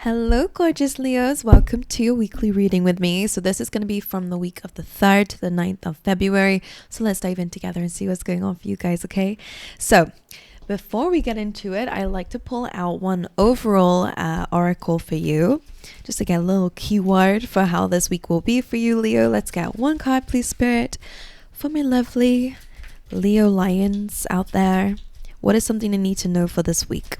Hello, gorgeous Leos. Welcome to your weekly reading with me. So this is going to be from the week of the 3rd to the 9th of February. So let's dive in together and see what's going on for you guys, okay? So before we get into it, I like to pull out one overall oracle for you, just to get a little keyword for how this week will be for you, Leo. Let's get one card, please, Spirit, for my lovely Leo lions out there. What is something you need to know for this week?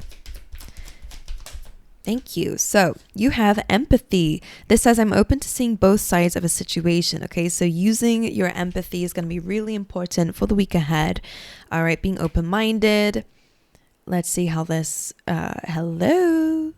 Thank you. So you have empathy. This says I'm open to seeing both sides of a situation. Okay, so using your empathy is going to be really important for the week ahead. All right, being open-minded. Let's see how this, hello.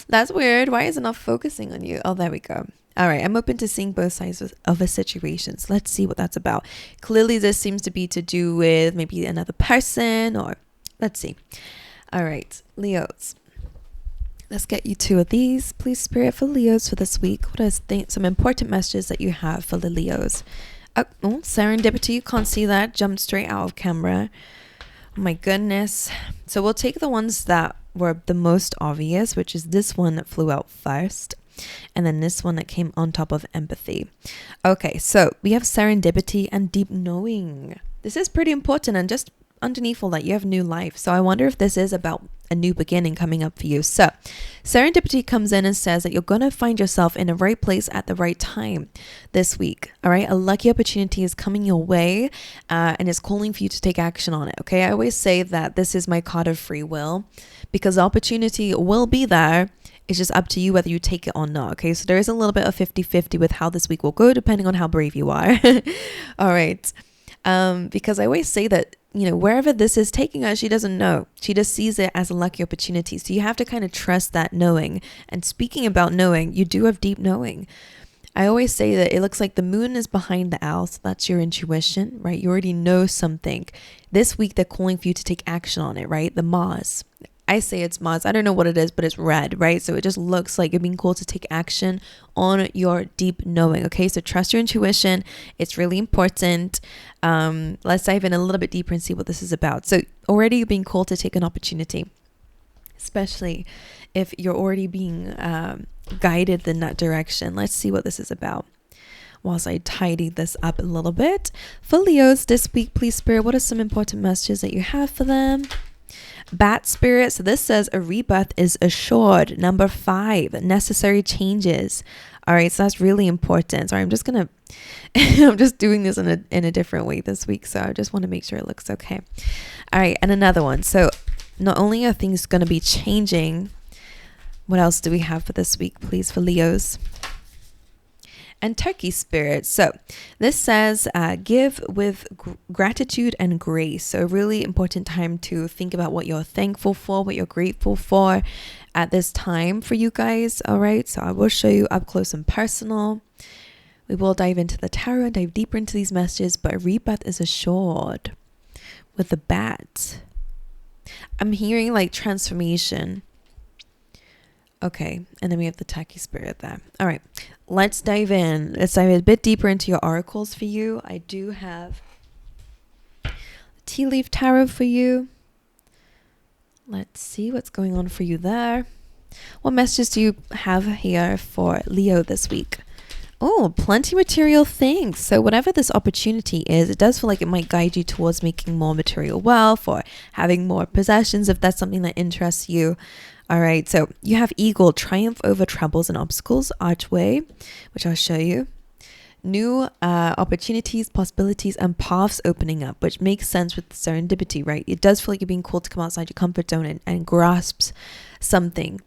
That's weird. Why is it not focusing on you? Oh, there we go. All right, I'm open to seeing both sides of a situation. So let's see what that's about. Clearly, this seems to be to do with maybe another person or let's see. All right, Leos. Let's get you two of these. Please, Spirit, for Leos for this week. What are some important messages that you have for the Leos? Oh, serendipity. You can't see that. Jumped straight out of camera. Oh, my goodness. So we'll take the ones that were the most obvious, which is this one that flew out first. And then this one that came on top of empathy. Okay, so we have serendipity and deep knowing. This is pretty important, and just underneath all that you have new life. So I wonder if this is about a new beginning coming up for you. So serendipity comes in and says that you're going to find yourself in the right place at the right time this week. All right, a lucky opportunity is coming your way and is calling for you to take action on it. Okay, I always say that this is my card of free will, because the opportunity will be there. It's just up to you whether you take it or not. Okay, so there is a little bit of 50-50 with how this week will go, depending on how brave you are. All right, because I always say that, you know, wherever this is taking her, she doesn't know. She just sees it as a lucky opportunity. So you have to kind of trust that knowing. And speaking about knowing, you do have deep knowing. I always say that it looks like the moon is behind the owl. So that's your intuition, right? You already know something. This week, they're calling for you to take action on it, right? The Mars. I say it's Mars. I don't know what it is, but it's red, right? So it just looks like you're being called to take action on your deep knowing. Okay, so trust your intuition. It's really important. Let's dive in a little bit deeper and see what this is about. So already you're being called to take an opportunity, especially if you're already being guided in that direction. Let's see what this is about. Whilst I tidy this up a little bit. For Leos this week, please, Spirit, what are some important messages that you have for them? Bat Spirit. So this says a rebirth is assured. Number 5, necessary changes. All right, so that's really important. Sorry, I'm just doing this in a different way this week, so I just want to make sure it looks okay. All right, and another one. So not only are things going to be changing, what else do we have for this week, please, for Leos? And Turkey Spirit. So this says give with gratitude and grace. So a really important time to think about what you're thankful for, what you're grateful for at this time for you guys. All right, so I will show you up close and personal. We will dive into the tarot and dive deeper into these messages, but a rebirth is assured with the bat. I'm hearing like transformation. Okay, and then we have the Turkey Spirit there. All right, let's dive in. Let's dive a bit deeper into your oracles for you. I do have the Tea Leaf Tarot for you. Let's see what's going on for you there. What messages do you have here for Leo this week? Oh, plenty material things. So whatever this opportunity is, it does feel like it might guide you towards making more material wealth or having more possessions if that's something that interests you. All right, so you have Eagle, triumph over troubles and obstacles, Archway, which I'll show you. New opportunities, possibilities, and paths opening up, which makes sense with serendipity, right? It does feel like you're being called to come outside your comfort zone and grasp something.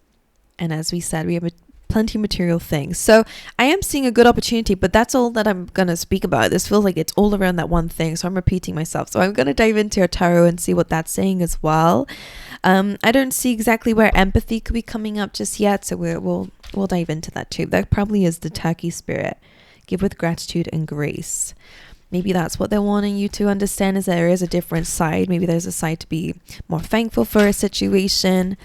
And as we said, we have plenty of material things. So I am seeing a good opportunity, but that's all that I'm going to speak about. This feels like it's all around that one thing. So I'm repeating myself. So I'm going to dive into your tarot and see what that's saying as well. I don't see exactly where empathy could be coming up just yet. So we'll dive into that too. That probably is the Turkey Spirit. Give with gratitude and grace. Maybe that's what they're wanting you to understand, is that there is a different side. Maybe there's a side to be more thankful for a situation,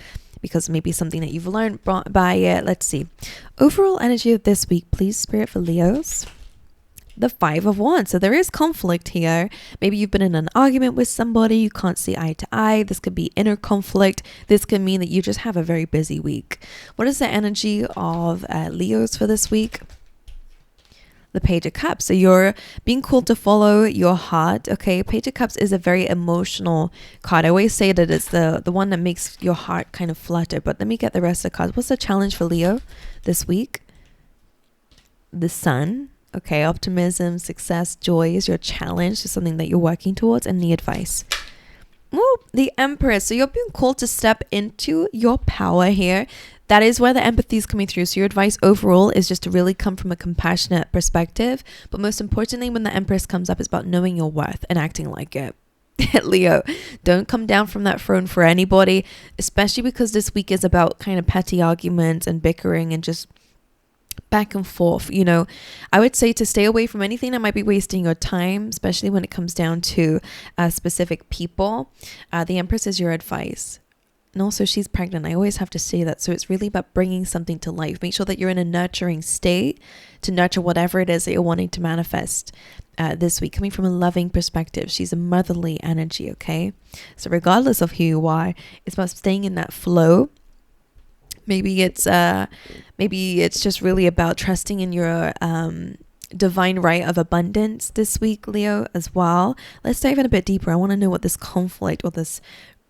because maybe something that you've learned by it. Let's see. Overall energy of this week, please, Spirit, for Leos. the 5 of Wands. So there is conflict here. Maybe you've been in an argument with somebody, you can't see eye to eye. This could be inner conflict. This could mean that you just have a very busy week. What is the energy of Leos for this week? The Page of Cups. So you're being called to follow your heart. Okay, Page of Cups is a very emotional card. I always say that it's the one that makes your heart kind of flutter. But let me get the rest of the cards. What's the challenge for Leo this week? The Sun. Okay, optimism, success, joy is your challenge. Is something that you're working towards. And the advice. Well, the Empress. So you're being called to step into your power here. That is where the empathy is coming through. So your advice overall is just to really come from a compassionate perspective. But most importantly, when the Empress comes up, it's about knowing your worth and acting like it. Leo, don't come down from that throne for anybody, especially because this week is about kind of petty arguments and bickering and just back and forth. You know, I would say to stay away from anything that might be wasting your time, especially when it comes down to specific people. The Empress is your advice. And also she's pregnant. I always have to say that. So it's really about bringing something to life. Make sure that you're in a nurturing state to nurture whatever it is that you're wanting to manifest this week. Coming from a loving perspective. She's a motherly energy, okay? So regardless of who you are, it's about staying in that flow. Maybe it's just really about trusting in your divine right of abundance this week, Leo, as well. Let's dive in a bit deeper. I want to know what this conflict or this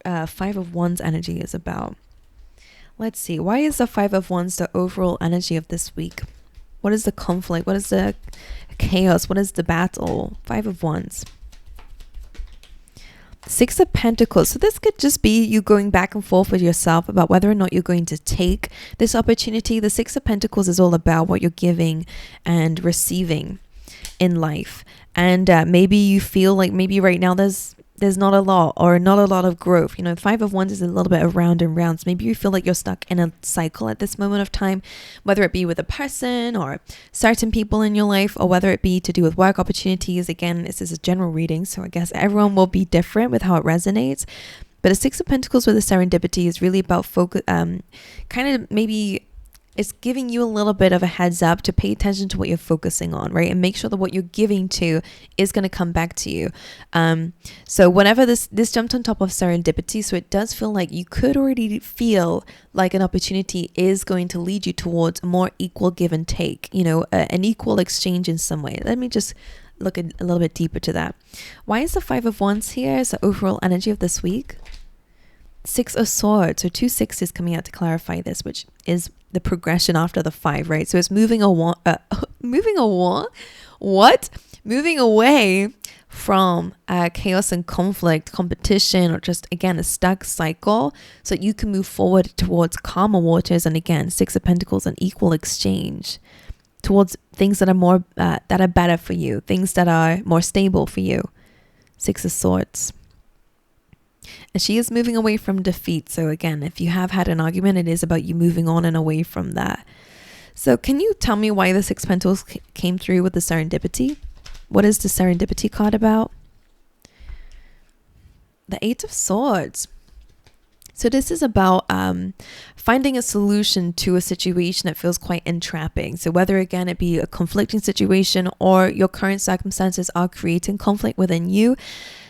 5 of Wands energy is about. Let's see. Why is the 5 of Wands the overall energy of this week? What is the conflict? What is the chaos? What is the battle? 5 of Wands. 6 of Pentacles. So this could just be you going back and forth with yourself about whether or not you're going to take this opportunity. The 6 of Pentacles is all about what you're giving and receiving in life. And maybe you feel like maybe right now there's not a lot or not a lot of growth. You know, 5 of Wands is a little bit of round and round. So maybe you feel like you're stuck in a cycle at this moment of time, whether it be with a person or certain people in your life, or whether it be to do with work opportunities. Again, this is a general reading, so I guess everyone will be different with how it resonates. But a 6 of Pentacles with a serendipity is really about focus, kind of maybe it's giving you a little bit of a heads up to pay attention to what you're focusing on, right? And make sure that what you're giving to is going to come back to you. So whenever this jumped on top of serendipity, so it does feel like you could already feel like an opportunity is going to lead you towards a more equal give and take, you know, an equal exchange in some way. Let me just look a little bit deeper to that. Why is the 5 of Wands here? Is the overall energy of this week? 6 of Swords. So 2 6s coming out to clarify this, which is the progression after the 5, right? So it's moving away from chaos and conflict, competition, or just, again, a stuck cycle, so that you can move forward towards calmer waters. And again, 6 of Pentacles, an equal exchange towards things that are more that are better for you, things that are more stable for you. 6 of Swords. And she is moving away from defeat. So again, if you have had an argument, it is about you moving on and away from that. So can you tell me why the 6 Pentacles came through with the serendipity? What is the serendipity card about? The 8 of Swords. So this is about finding a solution to a situation that feels quite entrapping. So whether, again, it be a conflicting situation or your current circumstances are creating conflict within you,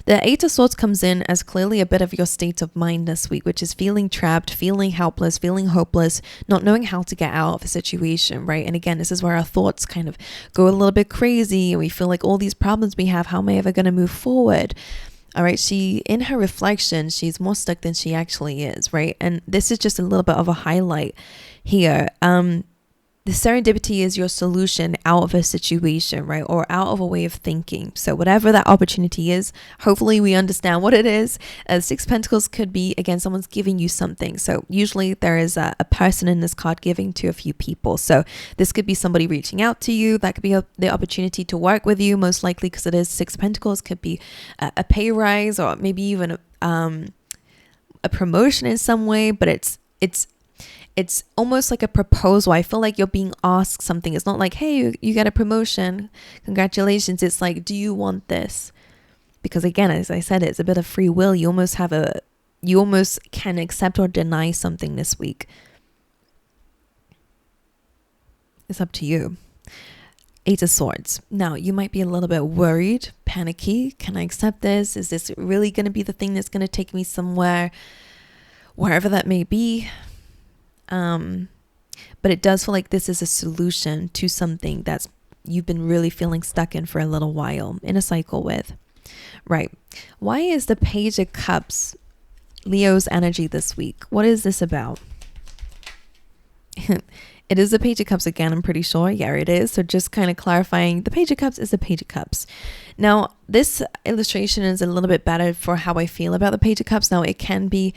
the 8 of Swords comes in as clearly a bit of your state of mind this week, which is feeling trapped, feeling helpless, feeling hopeless, not knowing how to get out of a situation, right? And again, this is where our thoughts kind of go a little bit crazy and we feel like all these problems we have, how am I ever going to move forward? All right, in her reflection, she's more stuck than she actually is, right? And this is just a little bit of a highlight here. The serendipity is your solution out of a situation, right? Or out of a way of thinking. So whatever that opportunity is, hopefully we understand what it is. 6 Pentacles could be, again, someone's giving you something. So usually there is a person in this card giving to a few people. So this could be somebody reaching out to you. That could be the opportunity to work with you, most likely, because it is 6 Pentacles. Could be a pay rise or maybe even a promotion in some way. But it's almost like a proposal. I feel like you're being asked something. It's not like, hey, you get a promotion, congratulations. It's like, do you want this? Because again, as I said, it's a bit of free will. You almost can accept or deny something this week. It's up to you. Eight of Swords. Now, you might be a little bit worried, panicky. Can I accept this? Is this really going to be the thing that's going to take me somewhere, wherever that may be? But it does feel like this is a solution to something that's you've been really feeling stuck in for a little while, in a cycle with. Right. Why is the Page of Cups Leo's energy this week? What is this about? It is the Page of Cups again, I'm pretty sure. Yeah, it is. So just kind of clarifying, the Page of Cups is the Page of Cups. Now, this illustration is a little bit better for how I feel about the Page of Cups. Now, it can be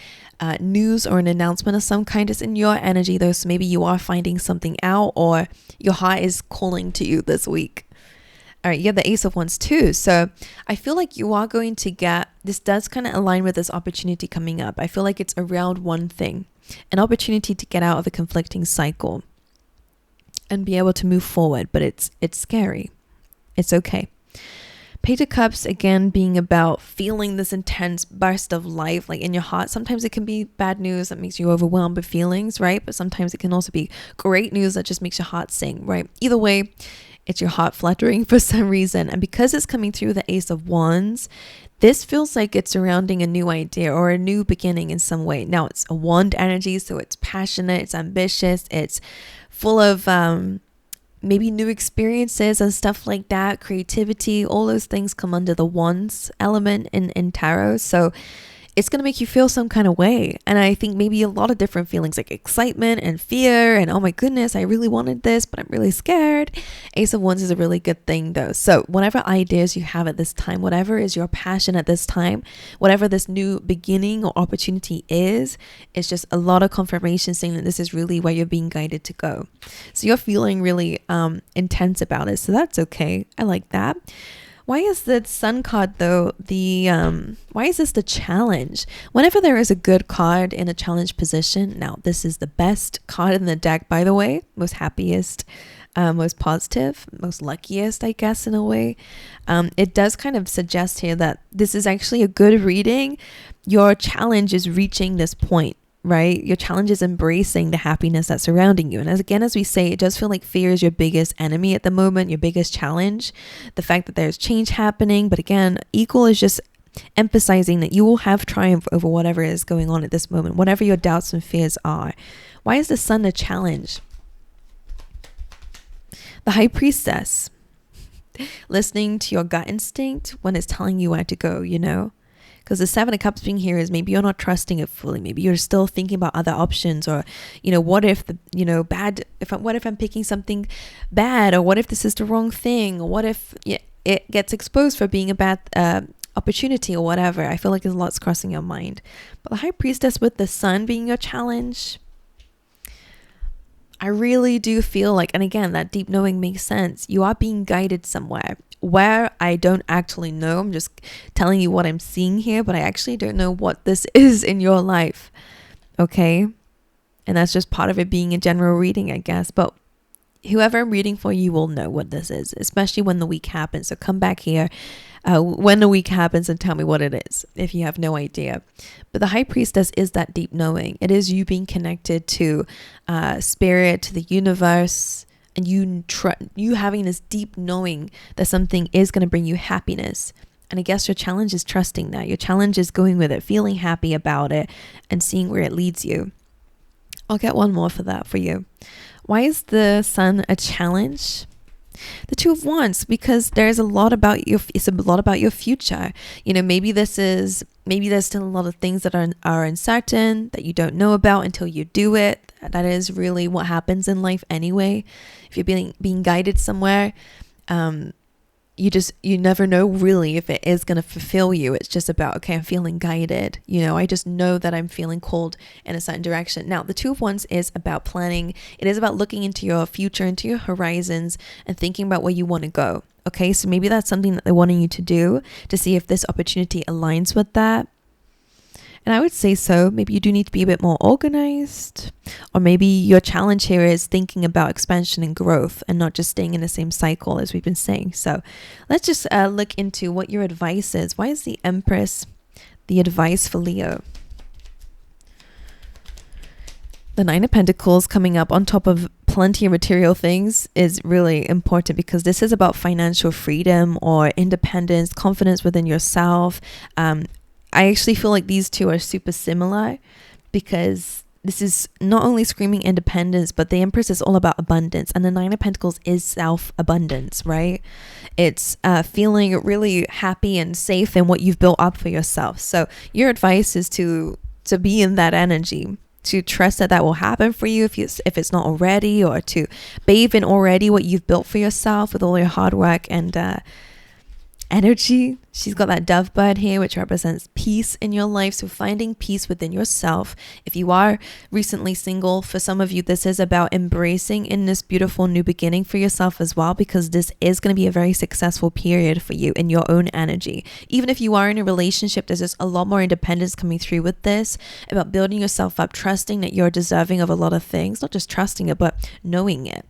news or an announcement of some kind. It's in your energy, though. So maybe you are finding something out, or your heart is calling to you this week. All right, you have the Ace of Wands too. So I feel like you are going to get, this does kind of align with this opportunity coming up. I feel like it's around one thing, an opportunity to get out of a conflicting cycle and be able to move forward, but it's scary. It's okay. Page of Cups, again, being about feeling this intense burst of life, like in your heart. Sometimes it can be bad news that makes you overwhelmed with feelings, right? But sometimes it can also be great news that just makes your heart sing, right? Either way, it's your heart fluttering for some reason. And because it's coming through the Ace of Wands, this feels like it's surrounding a new idea or a new beginning in some way. Now, it's a wand energy, so it's passionate, it's ambitious, it's full of maybe new experiences and stuff like that, creativity. All those things come under the wands element in tarot. So it's going to make you feel some kind of way. And I think maybe a lot of different feelings like excitement and fear and, oh my goodness, I really wanted this, but I'm really scared. Ace of Wands is a really good thing though. So whatever ideas you have at this time, whatever is your passion at this time, whatever this new beginning or opportunity is, it's just a lot of confirmation saying that this is really where you're being guided to go. So you're feeling really intense about it. So that's okay. I like that. Why is the Sun card though why is this the challenge? Whenever there is a good card in a challenge position, now this is the best card in the deck, by the way, most happiest, most positive, most luckiest, I guess, in a way. It does kind of suggest here that this is actually a good reading. Your challenge is reaching this point, right? Your challenge is embracing the happiness that's surrounding you. And as we say, it does feel like fear is your biggest enemy at the moment, your biggest challenge. The fact that there's change happening, but again, equal is just emphasizing that you will have triumph over whatever is going on at this moment, whatever your doubts and fears are. Why is the Sun a challenge? The High Priestess, listening to your gut instinct when it's telling you where to go, you know? Because the Seven of Cups being here is maybe you're not trusting it fully. Maybe you're still thinking about other options, or, what if what if I'm picking something bad, or what if this is the wrong thing, or what if it gets exposed for being a bad opportunity or whatever. I feel like there's lots crossing your mind. But the High Priestess with the Sun being your challenge, I really do feel like, and again, that deep knowing makes sense. You are being guided somewhere. Where, I don't actually know. I'm just telling you what I'm seeing here, but I actually don't know what this is in your life. Okay? And that's just part of it being a general reading, I guess. But whoever I'm reading for, you will know what this is, especially when the week happens. So come back here when the week happens and tell me what it is, if you have no idea. But the High Priestess is that deep knowing. It is you being connected to spirit, to the universe, and you having this deep knowing that something is going to bring you happiness. And I guess your challenge is trusting that. Your challenge is going with it, feeling happy about it, and seeing where it leads you. I'll get one more for that for you. Why is the Sun a challenge? The Two of Wands, because there's a lot about it's a lot about your future. Maybe there's still a lot of things that are uncertain, that you don't know about until you do it. That is really what happens in life anyway. If you're being guided somewhere, you never know really if it is going to fulfill you. It's just about, okay, I'm feeling guided. I just know that I'm feeling called in a certain direction. Now, the Two of Wands is about planning. It is about looking into your future, into your horizons, and thinking about where you want to go. Okay, so maybe that's something that they're wanting you to do, to see if this opportunity aligns with that. And I would say so. Maybe you do need to be a bit more organized, or maybe your challenge here is thinking about expansion and growth and not just staying in the same cycle as we've been saying. So let's just look into what your advice is. Why is the Empress the advice for Leo? The Nine of Pentacles coming up on top of plenty of material things is really important, because this is about financial freedom or independence, confidence within yourself. I actually feel like these two are super similar, because this is not only screaming independence, but the Empress is all about abundance, and the Nine of Pentacles is self-abundance, right? It's feeling really happy and safe in what you've built up for yourself. So your advice is to be in that energy, to trust that that will happen for you if it's not already, or to bathe in already what you've built for yourself with all your hard work and energy. She's got that dove bird here, which represents peace in your life. So finding peace within yourself. If you are recently single, for some of you, this is about embracing in this beautiful new beginning for yourself as well, because this is going to be a very successful period for you in your own energy. Even if you are in a relationship, there's just a lot more independence coming through with this, about building yourself up, trusting that you're deserving of a lot of things, not just trusting it, but knowing it.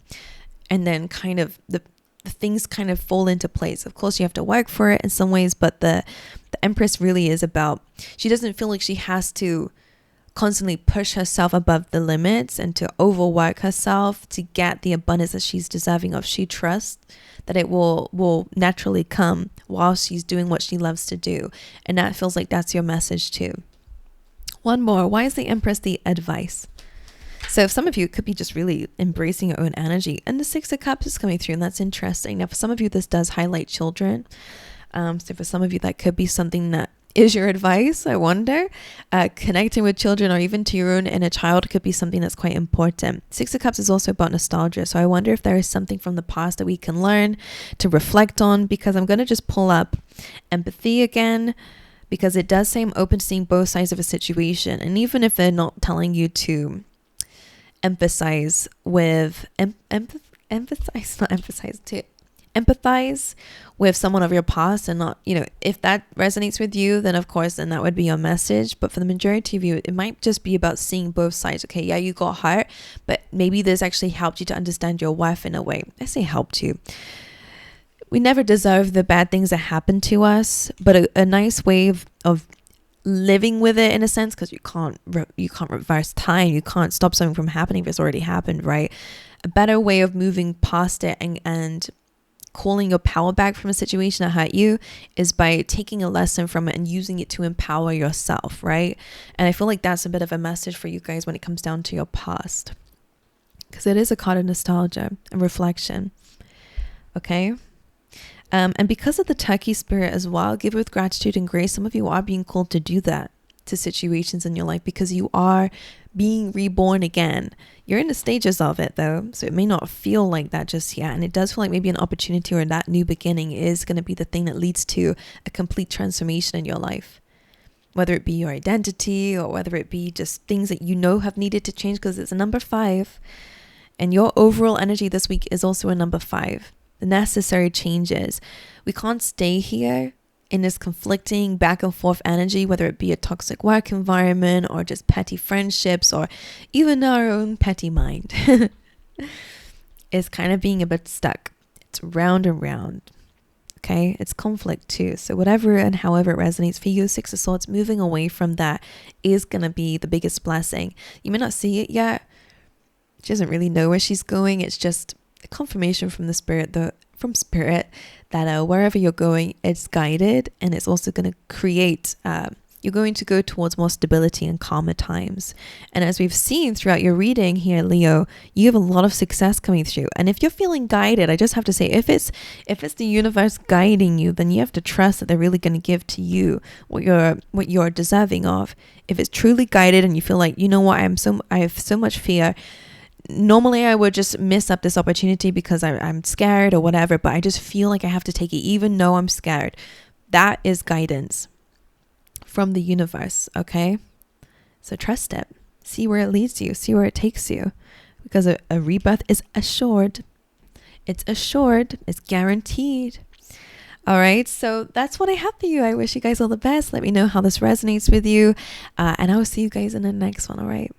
And then kind of the things kind of fall into place. Of course, you have to work for it in some ways, but the Empress really is about, she doesn't feel like she has to constantly push herself above the limits and to overwork herself to get the abundance that she's deserving of. She trusts that it will naturally come while she's doing what she loves to do. And that feels like that's your message too. One more. Why is the Empress the advice? So some of you could be just really embracing your own energy, and the Six of Cups is coming through, and that's interesting. Now, for some of you, this does highlight children. So for some of you, that could be something that is your advice. I wonder, connecting with children or even to your own inner child could be something that's quite important. Six of Cups is also about nostalgia. So I wonder if there is something from the past that we can learn to reflect on, because I'm going to just pull up empathy again, because it does say I'm open to seeing both sides of a situation. And even if they're not telling you to empathize with empathize with someone of your past, and not, if that resonates with you, then of course, then that would be your message. But for the majority of you, it might just be about seeing both sides. Okay, yeah, you got hurt, but maybe this actually helped you to understand your wife in a way. I say helped you. We never deserve the bad things that happen to us, but a nice way of living with it, in a sense, because you can't reverse time, you can't stop something from happening if it's already happened, right? A better way of moving past it and calling your power back from a situation that hurt you is by taking a lesson from it and using it to empower yourself, right? And I feel like that's a bit of a message for you guys when it comes down to your past, because it is a card of nostalgia and reflection. Okay. And because of the turkey spirit as well, give with gratitude and grace. Some of you are being called to do that to situations in your life, because you are being reborn again. You're in the stages of it though, so it may not feel like that just yet. And it does feel like maybe an opportunity, or that new beginning is going to be the thing that leads to a complete transformation in your life. Whether it be your identity, or whether it be just things that have needed to change, because it's a number 5. And your overall energy this week is also a number 5. The necessary changes. We can't stay here in this conflicting back and forth energy, whether it be a toxic work environment or just petty friendships or even our own petty mind. It's kind of being a bit stuck. It's round and round. Okay, it's conflict too. So whatever and however it resonates for you, Six of Swords, moving away from that is going to be the biggest blessing. You may not see it yet. She doesn't really know where she's going. It's just a confirmation from the spirit, that wherever you're going, it's guided, and it's also going to create, you're going to go towards more stability and calmer times. And as we've seen throughout your reading here, Leo, you have a lot of success coming through. And if you're feeling guided, I just have to say, if it's the universe guiding you, then you have to trust that they're really going to give to you what you're deserving of. If it's truly guided and you feel like, you know what, I have so much fear. Normally I would just miss up this opportunity because I'm scared or whatever, but I just feel like I have to take it even though I'm scared. That is guidance from the universe, okay? So trust it. See where it leads you. See where it takes you. Because a rebirth is assured. It's assured. It's guaranteed. All right, so that's what I have for you. I wish you guys all the best. Let me know how this resonates with you. And I will see you guys in the next one, all right?